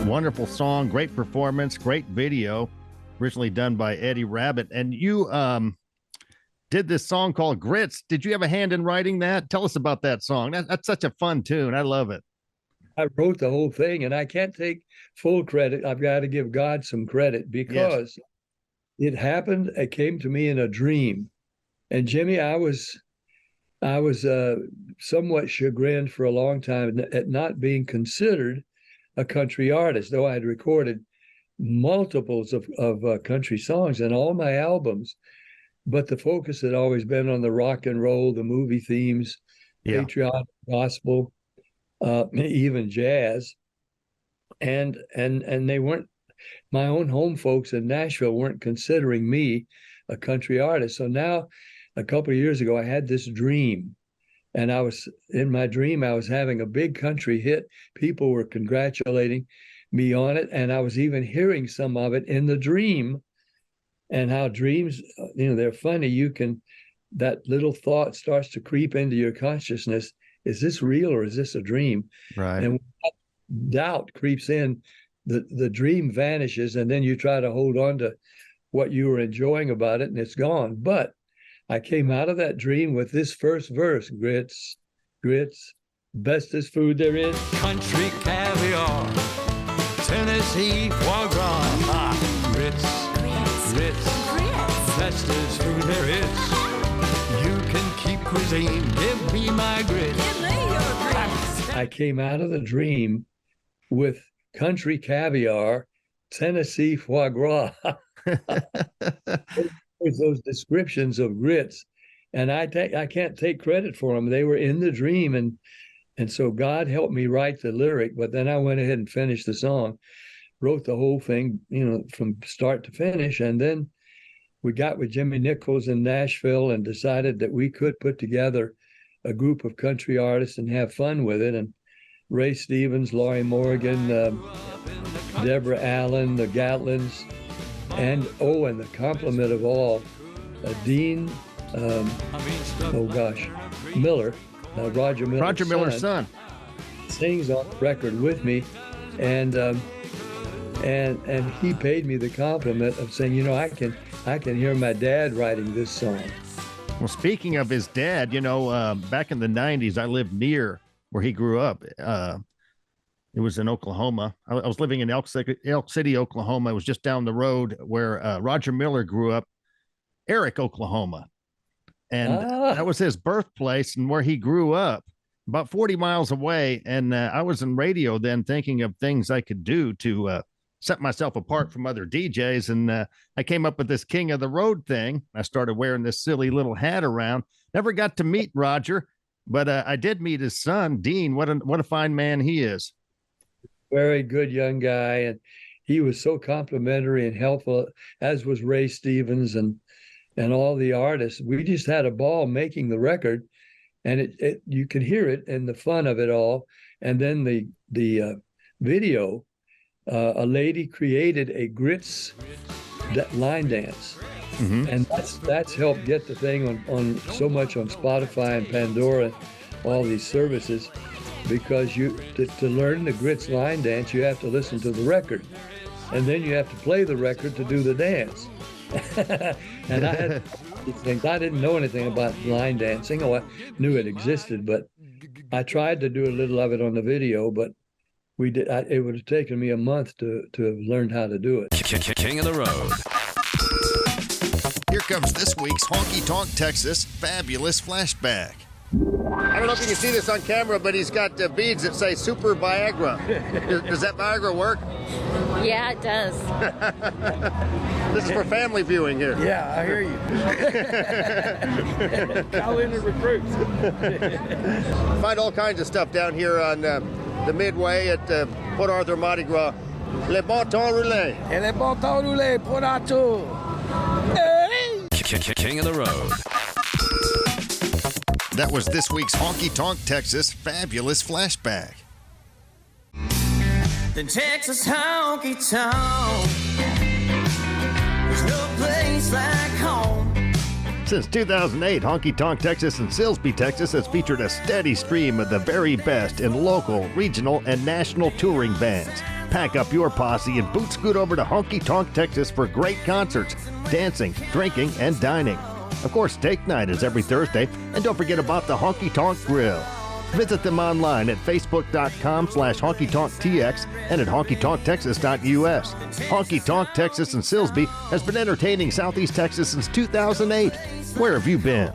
Wonderful song, great performance, great video, originally done by Eddie Rabbit. And you did this song called Grits. Did you have a hand in writing that? Tell us about that song. That's such a fun tune. I love it. I wrote the whole thing, and I can't take full credit. I've got to give God some credit because it happened. It came to me in a dream. And Jimmy, I was somewhat chagrined for a long time at not being considered a country artist, though I had recorded multiples of country songs in all my albums. But the focus had always been on the rock and roll, the movie themes, patriotic gospel, even jazz. And they weren't, my own home folks in Nashville weren't considering me a country artist. So now, a couple of years ago, I had this dream. And in my dream, I was having a big country hit. People were congratulating me on it. And I was even hearing some of it in the dream. And how dreams, they're funny. That little thought starts to creep into your consciousness. Is this real or is this a dream? Right. And when that doubt creeps in, the dream vanishes. And then you try to hold on to what you were enjoying about it, and it's gone. But I came out of that dream with this first verse: grits, grits, bestest food there is. Country caviar, Tennessee foie gras, grits, grits, bestest food there is. You can keep cuisine, give me my grits. Give me your grits. I came out of the dream with country caviar, Tennessee foie gras. Those descriptions of grits, and I can't take credit for them. They were in the dream, and so God helped me write the lyric. But then I went ahead and finished the song, wrote the whole thing, from start to finish. And then we got with Jimmy Nichols in Nashville and decided that we could put together a group of country artists and have fun with it. And Ray Stevens, Laurie Morgan, Deborah Allen, the Gatlins. And the compliment of all, Dean, Miller, Roger Miller's son, sings on the record with me, and he paid me the compliment of saying, I can hear my dad writing this song. Well, speaking of his dad, back in the 90s, I lived near where he grew up. It was in Oklahoma. I was living in Elk City, Oklahoma. It was just down the road where Roger Miller grew up, Eric, Oklahoma. And that was his birthplace and where he grew up, about 40 miles away. And I was in radio then thinking of things I could do to set myself apart from other DJs. And I came up with this King of the Road thing. I started wearing this silly little hat around. Never got to meet Roger, but I did meet his son, Dean. What a fine man he is. Very good young guy, and he was so complimentary and helpful, as was Ray Stevens and all the artists. We just had a ball making the record, and you could hear it and the fun of it all. And then the video, a lady created a grits line dance, and that's helped get the thing on so much on Spotify and Pandora and all these services. Because to learn the grits line dance, you have to listen to the record, and then you have to play the record to do the dance. And I had things. I didn't know anything about line dancing. I knew it existed, but I tried to do a little of it on the video. But we did. It would have taken me a month to have learned how to do it. King of the Road. Here comes this week's Honky Tonk Texas Fabulous Flashback. I don't know if you can see this on camera, but he's got beads that say Super Viagra. Does that Viagra work? Yeah, it does. This is for family viewing here. Yeah, I hear you. Call in the recruits. Find all kinds of stuff down here on the Midway at Port Arthur Mardi Gras. Les Bâtons Roulés. Et les Bâtons Roulés, Port Arthur. Hey! King of the Road. That was this week's Honky Tonk Texas Fabulous Flashback. The Texas honky tonk. There's no place like home. Since 2008, Honky Tonk Texas and Silsbee, Texas has featured a steady stream of the very best in local, regional, and national touring bands. Pack up your posse and boot scoot over to Honky Tonk, Texas for great concerts, dancing, drinking, and dining. Of course, steak night is every Thursday, and don't forget about the Honky Tonk Grill. Visit them online at facebook.com/honkytonktx and at honkytonktexas.us. Honky Tonk Texas in Silsbee has been entertaining Southeast Texas since 2008. Where have you been?